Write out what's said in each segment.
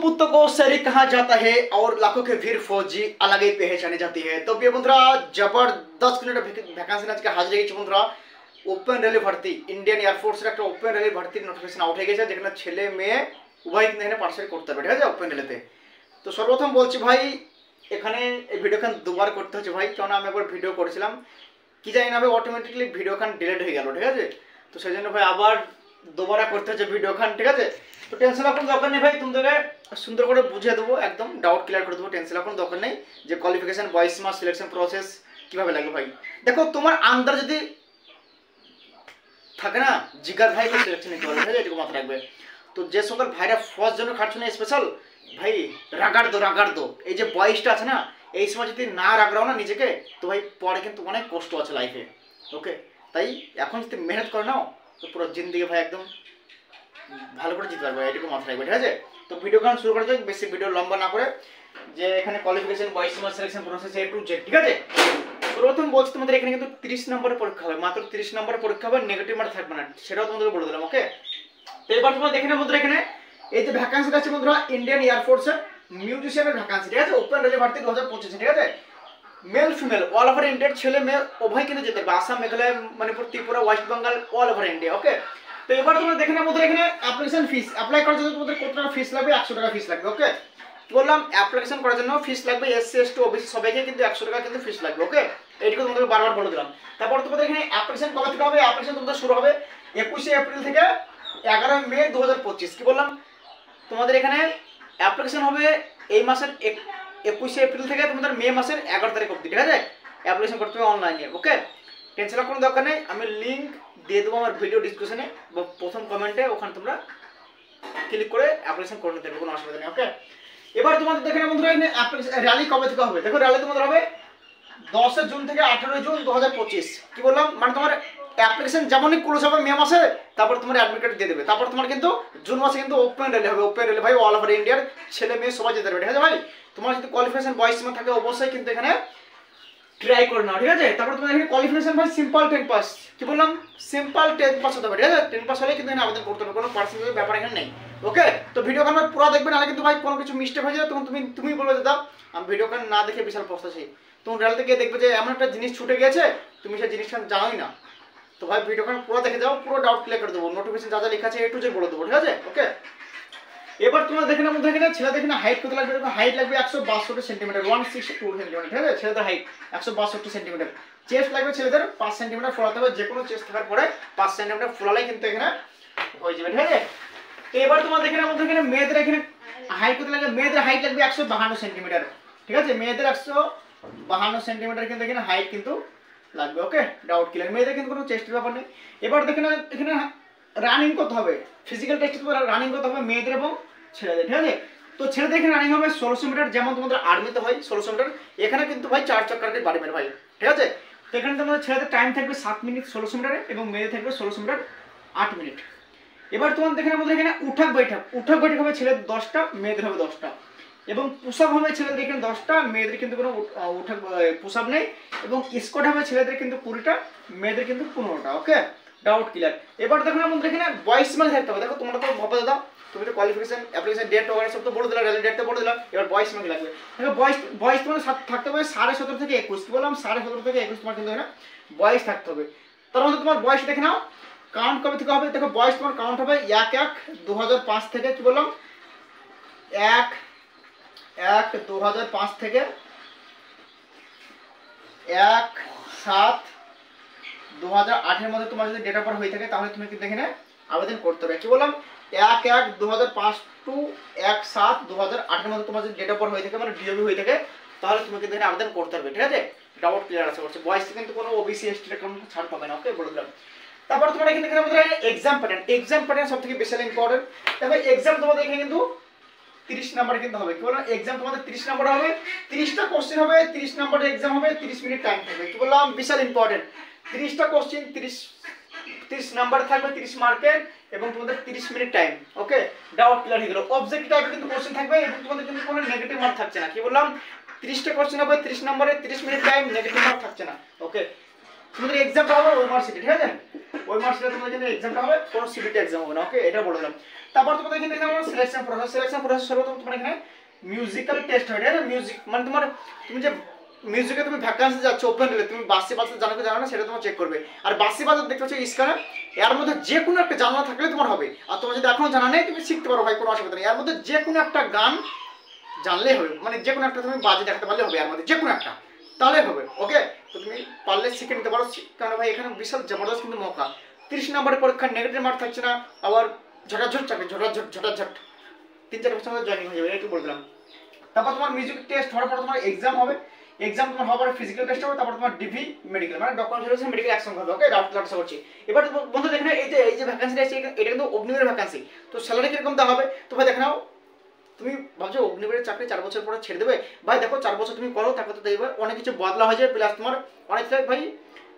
पुत्र को शरीर कहा जाता है और लाखों के वीर फौजी अलग ही पहचानी जाती है। तो प्रिय बंधुरा जबरदस्त ভ্যাকান্সি আজকে হাজির হয়ে গেছে বন্ধুরা। ওপেন রেলে ভর্তি ইন্ডিয়ান এয়ারফোর্সের একটা ওপেন রেলে ভর্তির নোটিফিকেশন আউট হয়ে গেছে, যেখানে ছেলে মেয়ে উভয় কিন্তু এখানে পার্টিসিপেট করতে পারবে, ঠিক আছে, ওপেন রেলেতে। তো সর্বপ্রথম বলছি ভাই, এখানে এই ভিডিওখান দুবার করতে হচ্ছে ভাই, কারণ আমি একবার ভিডিও করেছিলাম, কি জানি না ভাই অটোমেটিকলি ভিডিওখান ডিলিট হয়ে গেল, ঠিক আছে। তো সেই জন্য ভাই আবার दोबारा করতে হচ্ছে ভিডিওখান, ঠিক আছে। তো টেনশন রাখার দরকার নেই ভাই, তোমাদেরকে সুন্দর করে বুঝিয়ে দেবো, একদম ডাউট ক্লিয়ার করে দেবো, টেনশন রাখার দরকার নেই যে কোয়ালিফিকেশন 22 মাস সিলেকশন প্রসেস কিভাবে লাগে ভাই। দেখো তোমার আন্দার যদি থাকে না জিগার ভাই তো সিলেকশন নিতে পারবে, ঠিক আছে, এটুকু মাথায় রাখবে। তো যে সকল ভাইরা ফার্স্ট জন্য খাটছে না স্পেশাল ভাই, রাগাড় দো এই যে বয়সটা আছে না, এই সময় যদি না রাগড়াও না নিজেকে, তো ভাই পরে কিন্তু অনেক কষ্ট আছে লাইফে, ওকে। তাই এখন যদি মেহনত করে নাও তো পুরো জিন্দিগি ভাই একদম ভালো করে জিততে পারবে, এটুকু মাথায় রাখবে, ঠিক আছে। তো ভিডিওখান শুরু করা যাক, বেশি ভিডিও লম্বা না করে, যে এখানে কোয়ালিফিকেশন 22 মাস selection process A to Z, ঠিক আছে। প্রথম বলছি তোমাদের এখানে কিন্তু 30 নম্বরের পরীক্ষা হবে, মাত্র 30 নম্বরের পরীক্ষা হবে, নেগেটিভ মার্ক থাকবে না, সেটাও তোমাদের বলে দিলাম, ওকে। তো এবার তোমরা দেখে নাও বন্ধুরা, এখানে এই যে ভ্যাকান্সিটা আছে বন্ধুরা, ইন্ডিয়ান এয়ারফোর্সের মিউজিশিয়ানের ভ্যাকান্সি, ঠিক আছে, ওপেন রেলে ভর্তি 2025, ঠিক আছে। মেল ফিমেল অল ওভার ইন্ডিয়ার ছেলে মেয়ে উভয় কিন্তু যেতে পারবে, Assam Meghalaya Manipur Tripura West Bengal all over India, okay. তো এবার তোমরা দেখে নাও বন্ধুরা, এখানে অ্যাপ্লিকেশন ফিস অ্যাপ্লাই করার জন্য তোমাদের কত টাকা ফিস লাগবে, 100 টাকা ফিস লাগবে, ওকে। বললাম অ্যাপ্লিকেশন করার জন্য ফিস লাগবে, SC ST OBC সবাইকে কিন্তু 100 টাকা কিন্তু ফিস লাগবে, ওকে। এইটুকু তোমাদের বারবার বলে দিলাম। তারপর তোমাদের এখানে অ্যাপ্লিকেশন কবে থেকে হবে, অ্যাপ্লিকেশন তোমাদের শুরু হবে 21 এপ্রিল থেকে 11 মে 2025। কি বললাম, তোমাদের এখানে অ্যাপ্লিকেশন হবে এই মাসের 21 এপ্রিল থেকে তোমাদের মে মাসের 11 তারিখ অবধি, ঠিক আছে। অ্যাপ্লিকেশন করতে হবে অনলাইনে, ওকে। টেনশন কোনো দরকার নেই, আমি লিঙ্ক দিয়ে দেবো আমার ভিডিও ডিসক্রিপশনে বা প্রথম কমেন্টে, ওখানে তোমরা ক্লিক করে অ্যাপ্লিকেশন করে নিতে পারবে, কোনো অসুবিধা নেই, ওকে। এবার তোমাদের দেখে না বন্ধুরা, র্যালি কবে থেকে হবে, দেখো র্যালি তোমাদের হবে 10 জুন থেকে 18 জুন 2025। কি বললাম, মানে তোমার অ্যাপ্লিকেশন যেমনই ক্লোজ হবে মে মাসে, তারপর তোমার অ্যাডমিট কার্ড দিয়ে দেবে, তারপর তোমার কিন্তু জুন মাসে কিন্তু ওপেন রেলে হবে, ওপেন রেলে ভাই অল ওভার ইন্ডিয়ার ছেলে মেয়ে সবাই যেতে পারবে, ঠিক আছে ভাই। তোমার যদি কোয়ালিফিকেশন 22 মাস থাকে অবশ্যই কিন্তু এখানে ট্রাই করে নাও, ঠিক আছে। তারপর তোমার এখানে কোয়ালিফিকেশন ভাই সিম্পল 10 পাস, কি বললাম সিম্পল 10 পাস হতে হবে, ঠিক আছে। 10 পাস হলে কিন্তু এখানে আবেদন করতে হবে, কোনো পার্সেন্টেজ ব্যাপার এখানে নেই, ওকে। তো ভিডিও কান পুরো দেখবে, নাহলে কিন্তু ভাই কোনো কিছু মিস্টেক হয়ে যায় তখন তুমি বলবে দাদা আমি ভিডিও কান না দেখে বিশাল পস্তাছি, তুমি রেলতে গিয়ে দেখবে যে এমন একটা জিনিস ছুটে গেছে তুমি সেই জিনিসটা জানোই না। তো ভাই ভিডিও কান পুরো দেখে যাও, পুরো ডাউট ক্লিয়ার করে দেবো, নোটিফিকেশন যা যা লেখা আছে A to Z বলে দেবো, ঠিক আছে, ওকে। এবার তোমরা দেখে নাও মধ্যে এখানে ছেলেদের এখানে হাইট কত লাগবে, হাইট লাগবে 162 সেন্টিমিটার, 162 সেন্টিমিটার, ঠিক আছে, ছেলেদের হাইট 162 সেন্টিমিটার। চেস্ট লাগবে ছেলেদের 5 সেন্টিমিটার ফোলাতে হবে, যে কোনো চেস্ট থাকার পরে 5 সেন্টিমিটার ফোলালেই কিন্তু এখানে হয়ে যাবে, ঠিক আছে। তো এবার তোমরা দেখে নাও মধ্যে এখানে মেয়েদের এখানে হাইট কত লাগবে, মেয়েদের হাইট লাগবে 152 সেন্টিমিটার, ঠিক আছে, মেয়েদের 152 সেন্টিমিটার কিন্তু এখানে হাইট কিন্তু লাগবে, ওকে। ডাউট ক্লিয়ার, মেয়েদের কিন্তু কোনো চেস্টের ব্যাপার নেই। এবার দেখে নাও এখানে রানিং করতে হবে, ফিজিক্যাল টেস্ট রানিং করতে হবে মেয়েদের এবং ছেলেদের, ঠিক আছে। তো ছেলেদের এখানে রানিং হবে 1600 মিটার, যেমন তোমাদের আর্মিতে হয় 1600 মিটার, এখানে কিন্তু ভাই 4 চক্কর বাড়ি মেরে ভাই, ঠিক আছে। তো এখানে তোমাদের ছেলেদের টাইম থাকবে 7 মিনিট 1600 মিটারে, এবং মেয়েদের থাকবে 1600 মিটার 8 মিনিট। এবার তোমাদের দেখে নাও এখানে উঠাক বৈঠক হবে ছেলেদের 10টা, মেয়েদের হবে 10টা, এবং পুশআপ হবে ছেলেদের এখানে 10টা, মেয়েদের কিন্তু কোনো উঠাক পুশআপ নেই, এবং স্কোয়াট হবে ছেলেদের কিন্তু 20টা, মেয়েদের কিন্তু 15টা, ওকে। Doubt clear. এবার দেখো না বন্ধুরা, এখানে 22 মাস থাকতে হবে, দেখো তোমরা তো ভাবা দাদা তুমি তো কোয়ালিফিকেশন অ্যাপ্লিকেশন ডেট ওখানে সব তো বলে দিলাম, রেলের ডেটটা বলে দিলাম, এবার 22 মাস লাগবে। দেখো 22 তোমার থাকতে হবে 17.5 থেকে 21, কি বললাম 17.5 থেকে 21 তোমার কিন্তু এখানে 22 থাকতে হবে। তার মধ্যে তোমার বয়স দেখে নাও কাউন্ট কবে থেকে হবে, দেখো বয়স তোমার কাউন্ট হবে 1/1/2005 থেকে, কি বললাম 1/1/2005 থেকে 1/7/2008 এর মধ্যে তোমার যদি ডেট অফ বার্থ হয়ে থাকে তাহলে তুমি কিন্তু এখানে আবেদন করতে হবে। কি বললাম 1/1/2005 টু 1/7/2008 এর মধ্যে তোমার যদি ডেট অফ বার্থ হয়ে থাকে, মানে ডিওবি হয়ে থাকে, তাহলে তুমি কিন্তু এখানে আবেদন করতে হবে, ঠিক আছে। ডাউট ক্লিয়ার আছে করছে, বয়স কিন্তু কোনো OBC ST এর কোনো ছাড় পাবে না, ওকে, বলে দিলাম। তারপর তোমরা এখানে আমাদের এক্সাম প্যাটার্ন সবথেকে বেশি ইম্পর্টেন্ট। দেখো এক্সাম তোমাদের এখানে কিন্তু 30 নাম্বার কিন্তু হবে, কি বললাম এক্সাম তোমাদের 30 নাম্বার হবে, 30টা কোশ্চেন হবে, 30 নাম্বারের এক্সাম হবে, 30 মিনিট টাইম থাকবে, কি বললাম বিশাল ইম্পর্টেন্ট। 30টা কোশ্চেন 30 নাম্বার থাকবে, 30 মার্কের, এবং তোমাদের 30 মিনিট টাইম, ওকে। ডাউট ক্লিয়ার হয়ে গেল। অবজেক্টিভ টাইপের কিন্তু কোশ্চেন থাকবে, এবং তোমাদের কিন্তু কোনো নেগেটিভ মার্ক থাকছে না, কি বললাম 30টা কোশ্চেন হবে, 30 নম্বরে, 30 মিনিট টাইম, নেগেটিভ মার্ক থাকছে না, ওকে। তোমাদের এক্সামটা হবে ওই মার্কশিটে, ঠিক আছে? ওই মার্কশিটে তোমাদের কিন্তু এক্সামটা হবে, কোনো সিবিটি এক্সাম হবে না, ওকে? এটা বলে দিলাম। তারপর তোমাদের এখানে দেখো সিলেকশন প্রসেস। সিলেকশন প্রসেস সর্বপ্রথম তোমার এখানে মিউজিক্যাল টেস্ট হয়, ঠিক আছে? মিউজিক মানে তোমার তুমি যে মিউজিকে তুমি ভ্যাকান্সি যাচ্ছ ওপেন রেলে, তুমি বাসি বাজার জানো কি জানো না সেটা তোমার চেক করবে। আর বাসি বাজার দেখতে পাচ্ছ স্ক্যানে, এর মধ্যে যে কোনো একটা জানা থাকলে তোমার হবে। আর তোমার যদি এখনো জানা নেই তুমি শিখতে পারো ভাই, কোনো অসুবিধা নেই। এর মধ্যে যে কোনো একটা গান জানলেই হবে, মানে যে কোনো একটা তুমি বাজে দেখাতে পারলে হবে, এর মধ্যে যে কোনো একটা তাহলে হবে, ওকে? তো তুমি পারলে শিখে নিতে পারো, কারণ ভাই এখানে বিশাল জবরদস্ত কিন্তু মৌকা। 30 নম্বরের পরীক্ষা, নেগেটিভ মার্ক থাকছে না, আবার ঝটাঝট চাকরি, ঝটাঝট 3-4 বছর মধ্যে জয়েনিং হয়ে যাবে, একটু বললাম। তারপর তোমার মিউজিক টেস্ট হওয়ার পর তোমার এক্সাম হবে। এক্সাম তোমার হওয়ার পরে ফিজিক্যাল টেস্ট হবে, তারপর তোমার ডিভি মেডিকেল মানে ডকুমেন্ট মেডিকেল একসঙ্গে হবে, ওকে? ডাউট করছি। এবার বন্ধু দেখে নাও, এই যে ভ্যাকান্সিটা আছে এটা কিন্তু অগ্নিবীরের ভ্যাকান্সি। তো স্যালারি কিরকম দেওয়া হবে তো ভাই দেখে নাও। তুমি ভাবছো অগ্নিবীরের চাকরি 4 বছর পরে ছেড়ে দেবে, ভাই দেখো 4 বছর তুমি করো, তারপর তো দেখবে অনেক কিছু বদলা হয়ে যাবে, প্লাস তোমার অনেকটা ভাই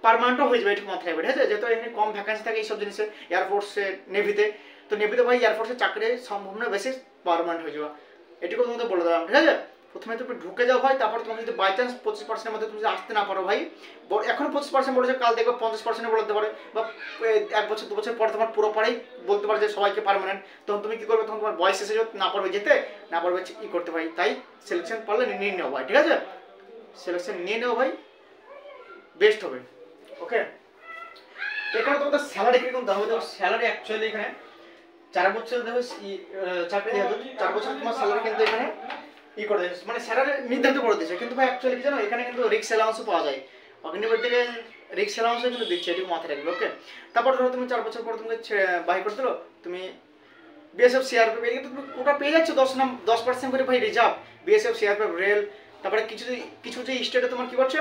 পার্মানেন্টও হয়ে যাবে, এটুকু মাথায় রাখবে, ঠিক আছে? যেহেতু এখানে কম ভ্যাকান্সি থাকে এইসব জিনিসে, এয়ারফোর্সে, নেভিতে। তো নেভিতে ভাই এয়ারফোর্সের চাকরি সম্ভাবনা বেশি পার্মানেন্ট হয়ে যাওয়া, এটুকু তোমাকে বলে দিলাম, ঠিক আছে? প্রথমে তুমি ঢুকে যাও ভাই, তারপর তোমাকে যদি বাই চান্স 25%-এর মধ্যে তুমি যদি আসতে না পারো ভাই, এখন 25% বলেছে, কাল দেখবে 50% বলতে পারে, বা 1 বছর 2 বছর পরে তোমার পুরো পরেই বলতে পারে যে সবাইকে পার্মানেন্ট। তখন তুমি কি করবে? তখন তোমার বয়স এসে না পারবে যেতে, না পারবে ই করতে ভাই। তাই সিলেকশন পারলে নিয়ে নেও ভাই, ঠিক আছে? সিলেকশন নিয়ে নেও ভাই, বেস্ট হবে, ওকে? এখানে তোমাদের স্যালারি কিরকম দেওয়া হবে? দেখো স্যালারি অ্যাকচুয়ালি এখানে 4 বছর দেখো চাকরি দেওয়া 4 বছর তোমার স্যালারি কিন্তু এখানে ই করে দিয়েছে, মানে স্যালারি নির্ধারিত করে দিয়েছে। কিন্তু ভাই অ্যাকচুয়ালি কি জানো, এখানে কিন্তু রিক্স অ্যালাউন্সও পাওয়া যায়, অগ্নিবীর থেকে রিক্স অ্যালাউন্সও কিন্তু দিচ্ছে, এটুকু মাথায় রাখবে, ওকে? তারপর ধরো তুমি 4 বছর পর তুমি বাই করে দিলো, তুমি বিএসএফ সিআরপিএফ এই কিন্তু তুমি কোটা পেয়ে যাচ্ছ 10% করে ভাই রিজার্ভ, বিএসএফ সিআরপিএফ রেল। তারপরে কিছু যে স্টেটে তোমার কি করছে,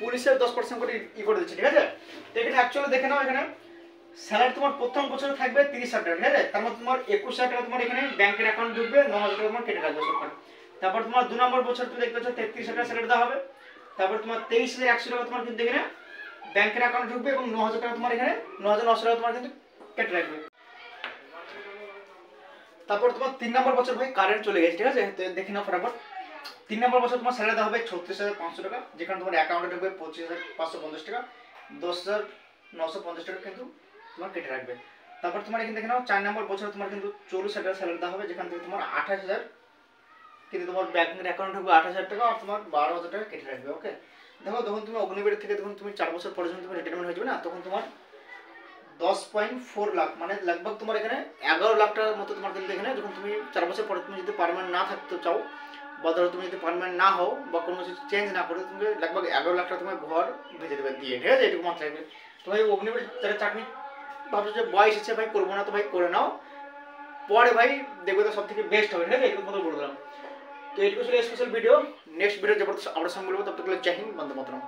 পুলিশের 10% করে ই করে দিচ্ছে, ঠিক আছে? তো এখানে অ্যাকচুয়ালি দেখে নাও, এখানে স্যালারি তোমার প্রথম বছরে থাকবে 30,000 টাকা, ঠিক আছে? তার মধ্যে তোমার 21,000 টাকা তোমার এখানে ব্যাংকের অ্যাকাউন্ট ঢুকবে, 9,000 টাকা তোমার কেটে রাখবে সরকার। তারপর তোমার 2 নম্বর বছর তুমি দেখতে পাচ্ছ 33,000 টাকা স্যালারি দেওয়া হবে। তারপর তোমার 23,100 টাকা তোমার কিন্তু এখানে ব্যাংকের অ্যাকাউন্ট ঢুকবে, এবং 9,000 টাকা তোমার এখানে 9,900 টাকা তোমার কিন্তু কেটে রাখবে। তারপর তোমার 3 নম্বর বছর ভাই কারেন্ট চলে গেছে, ঠিক আছে? তো দেখে নাও ফটাফট। 3 নম্বর বছর তোমার স্যালারি দেওয়া হবে 36,500 টাকা, যেখানে তোমার অ্যাকাউন্টে ঢুকবে 25,550 টাকা, 10,950 টাকা কিন্তু তোমার কেটে রাখবে। তারপর তোমার এখানে দেখে নাও 4 নম্বর বছর তোমার কিন্তু 40,000 টাকা স্যালারি দেওয়া হবে, যেখান থেকে তোমার 28,000 কিন্তু তোমার ব্যাংকের অ্যাকাউন্টে ঢুকবে 28,000 টাকা, আর তোমার 12,000 টাকা কেটে রাখবে, ওকে? দেখো তখন তুমি অগ্নিবীর থেকে যখন তুমি 4 বছর পরে যখন তুমি রিটায়ারমেন্ট হয়ে যাবে না, তখন তোমার 10.4 লাখ মানে লগভগ তোমার এখানে 11 লাখ টাকার মতো তোমার কিন্তু এখানে, যখন তুমি 4 বছর পরে তুমি যদি পার্মানেন্ট না থাকতে চাও, বা ধরো তুমি যদি পার্মানেন্ট না হও বা কোনো কিছু চেঞ্জ না করে, তুমি লগভগ 11 লাখ টাকা তোমার ঘর ভেজে দেবে দিয়ে, ঠিক আছে? এটুকু মাথায় রাখবে। তো ভাই অগ্নিবীর যারা চাকরি ভাবছো যে বয়স এসে ভাই করবো না, তো ভাই করে নাও, পরে ভাই দেখবে তো সব থেকে বেস্ট হবে, ঠিক আছে? এটুকু কথা বলে দিলাম। তো এইটুকু ছিল স্পেশাল ভিডিও। নেক্সট ভিডিও জবরদস্ত আমরা সঙ্গে বলবো, তব তক জয় হিন্দ, বন্দে মাতরম।